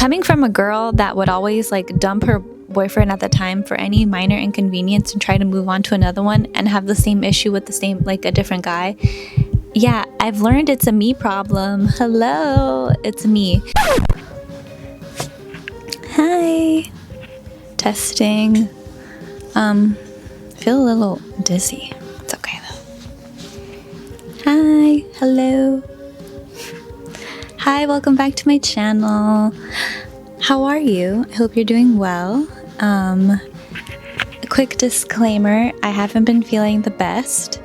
coming from a girl that would always like dump her boyfriend at the time for any minor inconvenience and try to move on to another one and have the same issue with the same, like, a different guy. Yeah, I've learned it's a me problem. Hello, it's me. Hi. Testing. Feel a little dizzy. It's okay though. Hi, hello. Hi, welcome back to my channel. How are you? I hope you're doing well. A quick disclaimer, I haven't been feeling the best.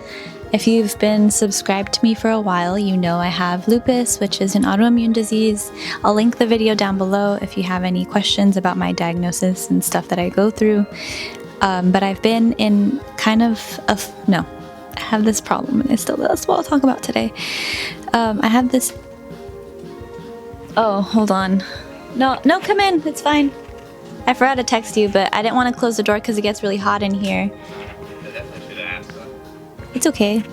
If you've been subscribed to me for a while, you know I have lupus, which is an autoimmune disease. I'll link the video down below if you have any questions about my diagnosis and stuff that I go through. But I've been in kind of I have this problem, and that's what I'll talk about today. I have this. Oh, hold on. No, come in. It's fine. I forgot to text you, but I didn't want to close the door because it gets really hot in here. I definitely should have asked that. It's okay.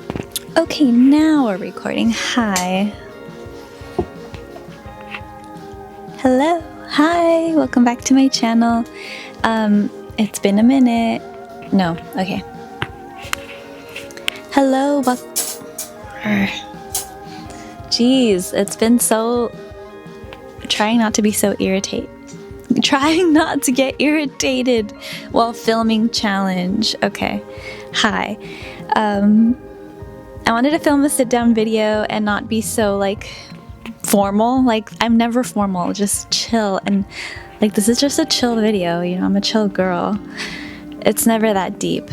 Okay, now we're recording. Hi. Hello. Hi. Welcome back to my channel. It's been a minute. No. Okay. Hello. Jeez, it's been so... Trying not to be so irritated. Trying not to get irritated while filming challenge. Okay. Hi. I wanted to film a sit-down video and not be so, like, formal. Like, I'm never formal, just chill. And, like, this is just a chill video, you know, I'm a chill girl. It's never that deep.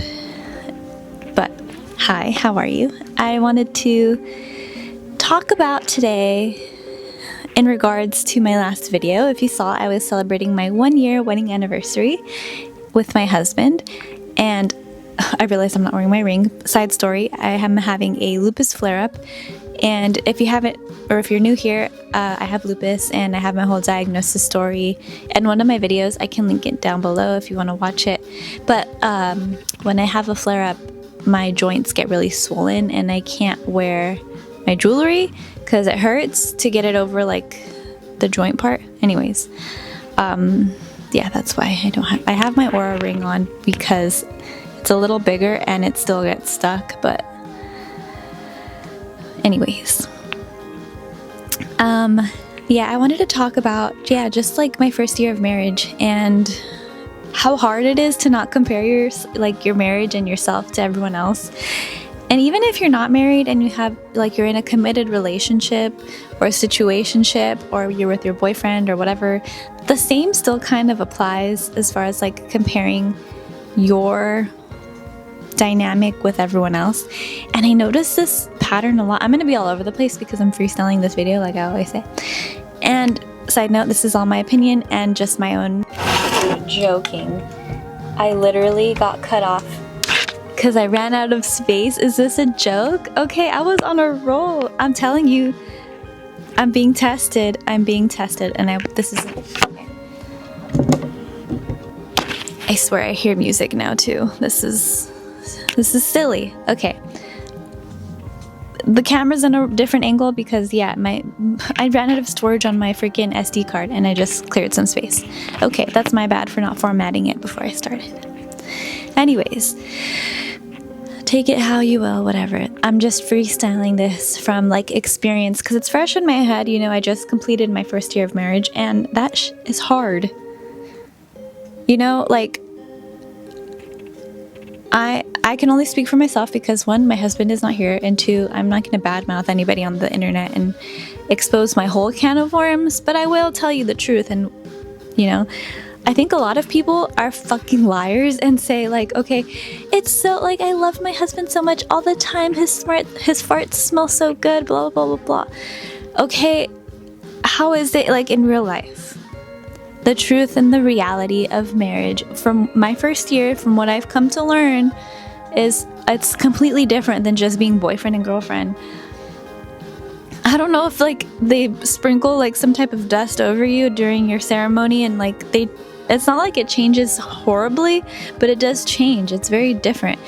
But, hi, how are you? I wanted to talk about today in regards to my last video. If you saw, I was celebrating my 1-year wedding anniversary with my husband, and I realized I'm not wearing my ring. Side story, I am having a lupus flare-up, and if you haven't, or if you're new here, I have lupus and I have my whole diagnosis story in one of my videos. I can link it down below if you want to watch it. But when I have a flare-up, my joints get really swollen and I can't wear my jewelry because it hurts to get it over, like, the joint part. Anyways, yeah, that's why I have my Aura ring on because it's a little bigger and it still gets stuck. But anyways, yeah, I wanted to talk about, just like my first year of marriage and how hard it is to not compare your marriage and yourself to everyone else. And even if you're not married and you're in a committed relationship or a situationship, or you're with your boyfriend or whatever, the same still kind of applies as far as, like, comparing your dynamic with everyone else. And I noticed this pattern a lot. I'm going to be all over the place because I'm freestyling this video, like I always say. And side note, this is all my opinion and just my own. Joking. I literally got cut off because I ran out of space. Is this a joke? Okay, I was on a roll. I'm telling you, I'm being tested. And this is okay. I swear I hear music now too. This is silly. Okay. The camera's in a different angle because, yeah, I ran out of storage on my freaking SD card and I just cleared some space. Okay, that's my bad for not formatting it before I started. Anyways, take it how you will, whatever. I'm just freestyling this from, like, experience because it's fresh in my head. You know, I just completed my first year of marriage and that is hard. You know, like, I can only speak for myself because, one, my husband is not here, and two, I'm not going to badmouth anybody on the internet and expose my whole can of worms, but I will tell you the truth. And, you know, I think a lot of people are fucking liars and say, like, okay, it's so, like, I love my husband so much all the time, his farts smell so good, blah, blah, blah, blah, blah. Okay, how is it, like, in real life? The truth and the reality of marriage, from my first year, from what I've come to learn, is it's completely different than just being boyfriend and girlfriend. I don't know if, like, they sprinkle, like, some type of dust over you during your ceremony and, like, it's not like it changes horribly, but it does change. It's very different.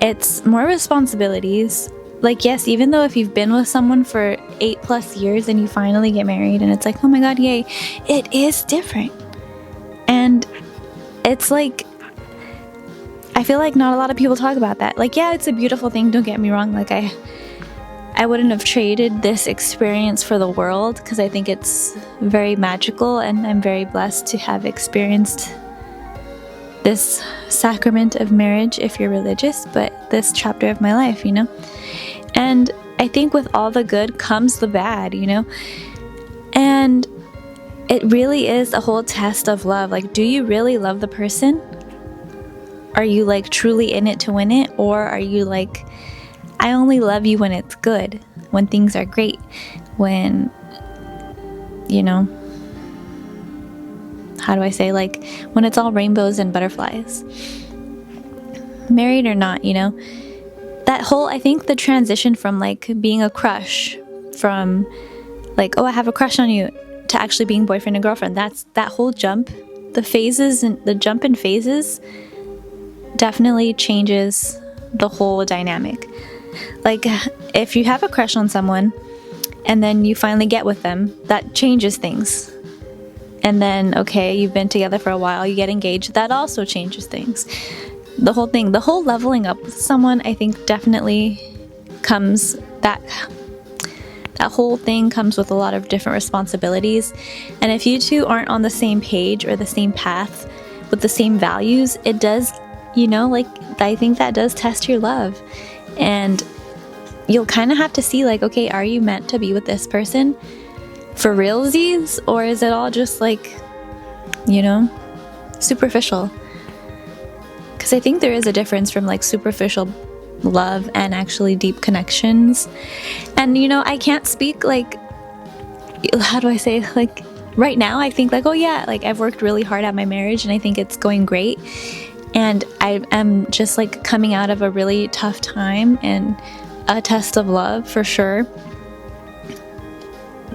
It's more responsibilities, like, yes, even though if you've been with someone for 8+ years and you finally get married and it's like, oh my God, yay, it is different. And it's like, I feel like not a lot of people talk about that. Like, yeah, it's a beautiful thing, don't get me wrong. Like, I wouldn't have traded this experience for the world, because I think it's very magical, and I'm very blessed to have experienced this sacrament of marriage, if you're religious, but this chapter of my life, you know? And I think with all the good comes the bad, you know? And it really is a whole test of love. Like, do you really love the person? Are you like truly in it to win it? Or are you like, I only love you when it's good, when things are great, when, you know, how do I say, like, when it's all rainbows and butterflies. Married or not, you know, that whole, I think the transition from like being a crush, from like, oh, I have a crush on you, to actually being boyfriend and girlfriend, that whole jump, the phases and the jump in phases definitely changes the whole dynamic. Like, if you have a crush on someone and then you finally get with them, that changes things. And then, okay, you've been together for a while, you get engaged, that also changes things. The whole thing, the whole leveling up with someone, I think definitely comes, that whole thing comes with a lot of different responsibilities. And if you two aren't on the same page or the same path with the same values, it does, you know, like, I think that does test your love. And you'll kind of have to see, like, okay, are you meant to be with this person for realsies, or is it all just like, you know, superficial? Because I think there is a difference from like superficial love and actually deep connections. And, you know, I can't speak like, how do I say, like, right now I think like, oh yeah, like, I've worked really hard at my marriage and I think it's going great. And I am just like coming out of a really tough time and a test of love for sure.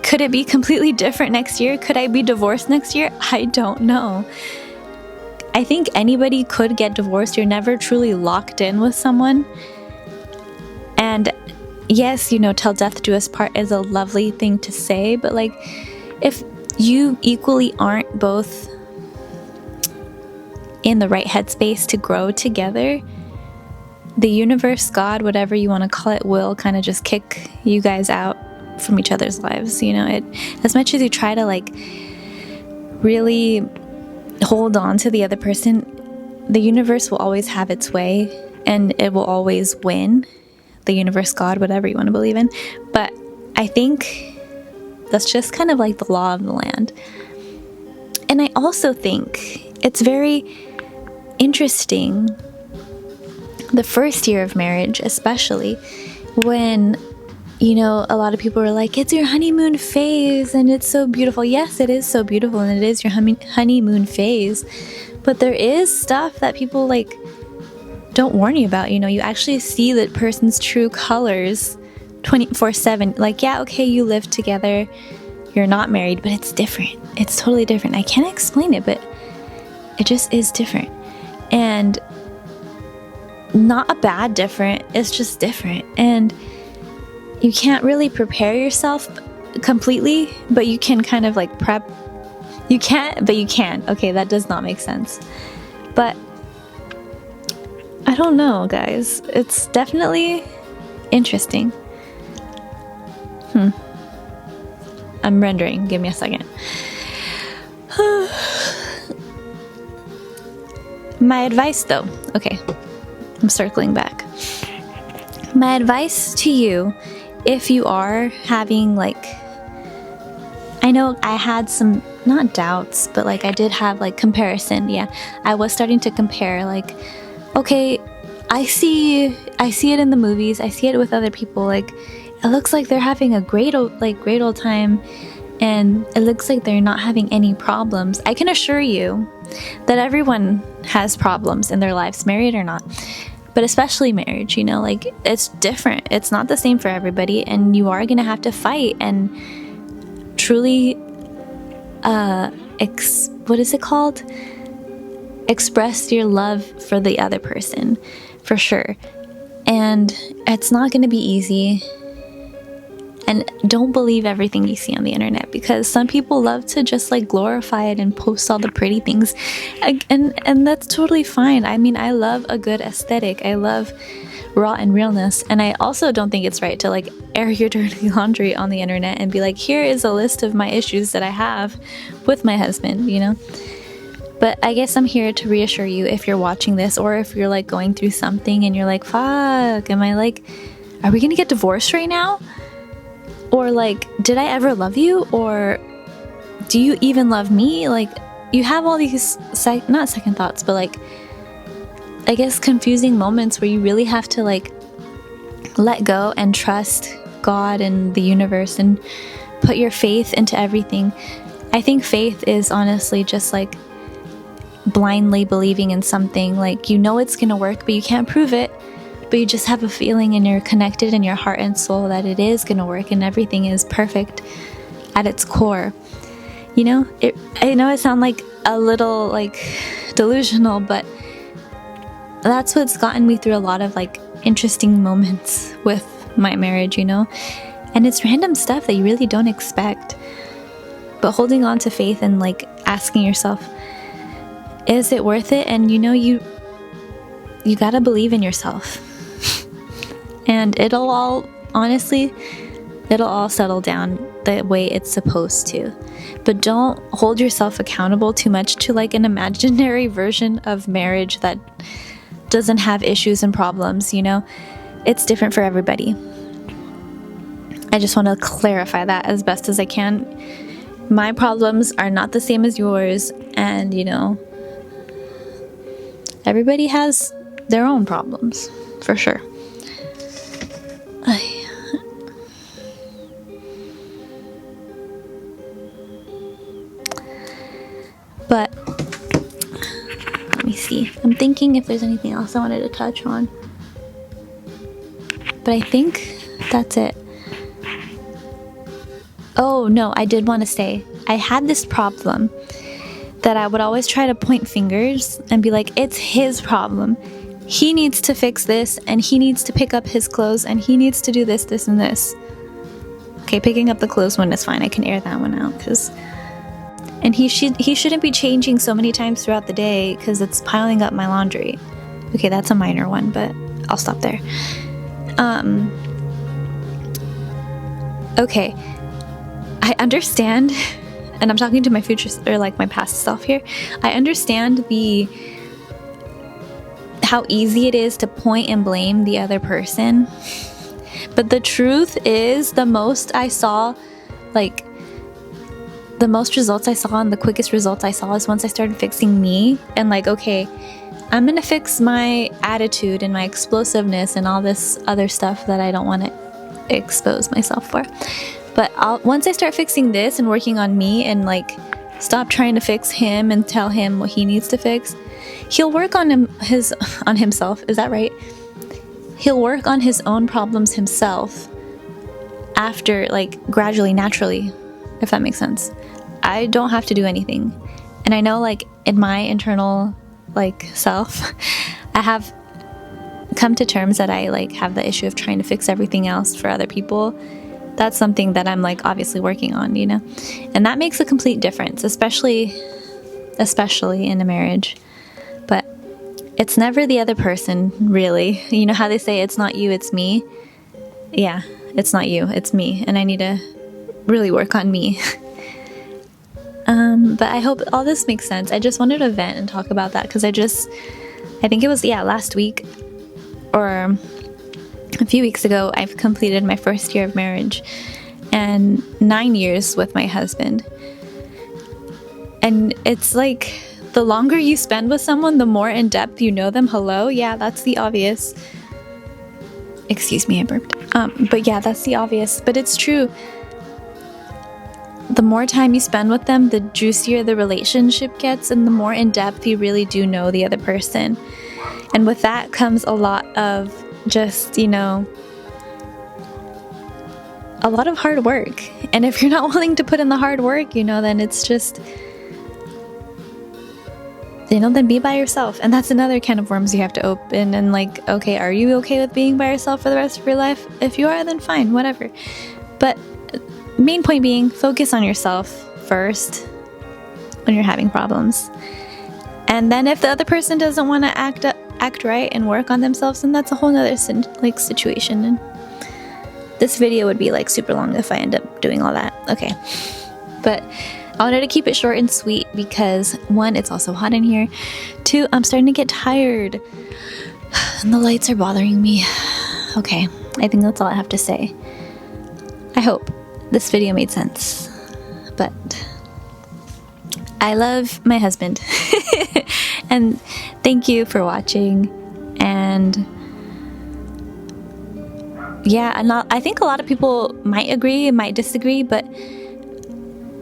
Could it be completely different next year? Could I be divorced next year? I don't know. I think anybody could get divorced. You're never truly locked in with someone. And yes, you know, till death do us part is a lovely thing to say, but like, if you equally aren't both in the right headspace to grow together, the universe, God, whatever you want to call it, will kind of just kick you guys out from each other's lives. You know, it, as much as you try to like really hold on to the other person, the universe will always have its way and it will always win. The universe, God, whatever you want to believe in. But I think that's just kind of like the law of the land. And I also think it's very interesting, the first year of marriage especially, when, you know, a lot of people are like, it's your honeymoon phase and it's so beautiful. Yes, it is so beautiful and it is your honeymoon phase, but there is stuff that people like don't warn you about. You know, you actually see the person's true colors 24/7. Like, yeah, okay, you live together, you're not married, but it's different. It's totally different. I can't explain it, but it just is different. And not a bad different, it's just different. And you can't really prepare yourself completely, but you can kind of like prep. You can't, but you can. Okay, that does not make sense. But I don't know, guys. It's definitely interesting. I'm rendering. Give me a second. My advice, though. Okay, I'm circling back. My advice to you, if you are having like, I know I had some, not doubts, but like I did have like comparison. Yeah, I was starting to compare, like, okay, I see it in the movies, I see it with other people, like, it looks like they're having a great old time, and it looks like they're not having any problems. I can assure you that everyone has problems in their lives, married or not. But especially marriage, you know, like, it's different. It's not the same for everybody, and you are going to have to fight and truly, what is it called? Express your love for the other person, for sure. And it's not going to be easy. And don't believe everything you see on the internet, because some people love to just like glorify it and post all the pretty things. And that's totally fine. I mean, I love a good aesthetic. I love raw and realness. And I also don't think it's right to like air your dirty laundry on the internet and be like, here is a list of my issues that I have with my husband, you know? But I guess I'm here to reassure you, if you're watching this, or if you're like going through something and you're like, fuck, am I like, are we gonna get divorced right now? Or like, did I ever love you? Or do you even love me? Like, you have all these, not second thoughts, but like, I guess confusing moments where you really have to like let go and trust God and the universe and put your faith into everything. I think faith is honestly just like blindly believing in something. Like, you know it's gonna work, but you can't prove it. But you just have a feeling and you're connected in your heart and soul that it is going to work and everything is perfect at its core. You know, I know I sound like a little like delusional, but that's what's gotten me through a lot of like interesting moments with my marriage, you know? And it's random stuff that you really don't expect. But holding on to faith and like asking yourself, is it worth it? And you know, you got to believe in yourself. And it'll all settle down the way it's supposed to. But don't hold yourself accountable too much to like an imaginary version of marriage that doesn't have issues and problems, you know? It's different for everybody. I just want to clarify that as best as I can. My problems are not the same as yours, and you know, everybody has their own problems, for sure. But let me see. I'm thinking if there's anything else I wanted to touch on. But I think that's it. Oh no, I did want to say, I had this problem that I would always try to point fingers and be like, it's his problem. He needs to fix this, and he needs to pick up his clothes, and he needs to do this, this, and this. Okay, picking up the clothes one is fine. I can air that one out, and he shouldn't be changing so many times throughout the day because it's piling up my laundry. Okay, that's a minor one, but I'll stop there. Okay, I understand, and I'm talking to my future, or like my past self here. I understand how easy it is to point and blame the other person. But the truth is, the most results I saw and the quickest results I saw is once I started fixing me and like, okay, I'm gonna fix my attitude and my explosiveness and all this other stuff that I don't want to expose myself for. But once I start fixing this and working on me and like stop trying to fix him and tell him what he needs to fix, he'll work on himself. Is that right? He'll work on his own problems himself after, like, gradually, naturally, if that makes sense. I don't have to do anything. And I know, like, in my internal, like, self, I have come to terms that I, like, have the issue of trying to fix everything else for other people. That's something that I'm, like, obviously working on, you know? And that makes a complete difference, especially in a marriage. But it's never the other person, really. You know how they say it's not you, it's me? Yeah, it's not you, it's me. And I need to really work on me. But I hope all this makes sense. I just wanted to vent and talk about that because I think it was, last week or a few weeks ago, I've completed my first year of marriage and 9 years with my husband. And it's like, the longer you spend with someone, the more in depth you know them. Hello? Yeah, that's the obvious. Excuse me, I burped. But yeah, that's the obvious. But it's true. The more time you spend with them, the juicier the relationship gets and the more in depth you really do know the other person. And with that comes a lot of just, a lot of hard work. And if you're not willing to put in the hard work, then it's just, then be by yourself. And that's another can of worms you have to open. And like, okay, are you okay with being by yourself for the rest of your life? If you are, then fine, whatever. But main point being, focus on yourself first when you're having problems. And then if the other person doesn't want to act right and work on themselves, then that's a whole nother situation. And this video would be like super long if I end up doing all that. Okay. But I wanted to keep it short and sweet because 1, it's also hot in here. 2, I'm starting to get tired and the lights are bothering me. Okay, I think that's all I have to say. I hope this video made sense, but I love my husband. And thank you for watching. And yeah, I think a lot of people might agree and might disagree, but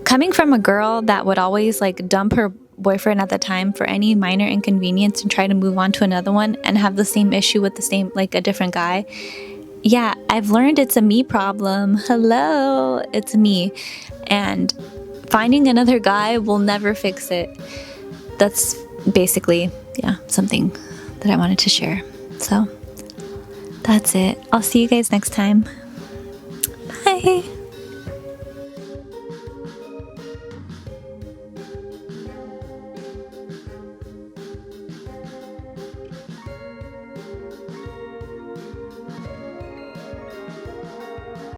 coming from a girl that would always like dump her boyfriend at the time for any minor inconvenience and try to move on to another one and have the same issue with a different guy. Yeah, I've learned it's a me problem. Hello, it's me. And finding another guy will never fix it. That's basically, something that I wanted to share. So that's it. I'll see you guys next time. Bye.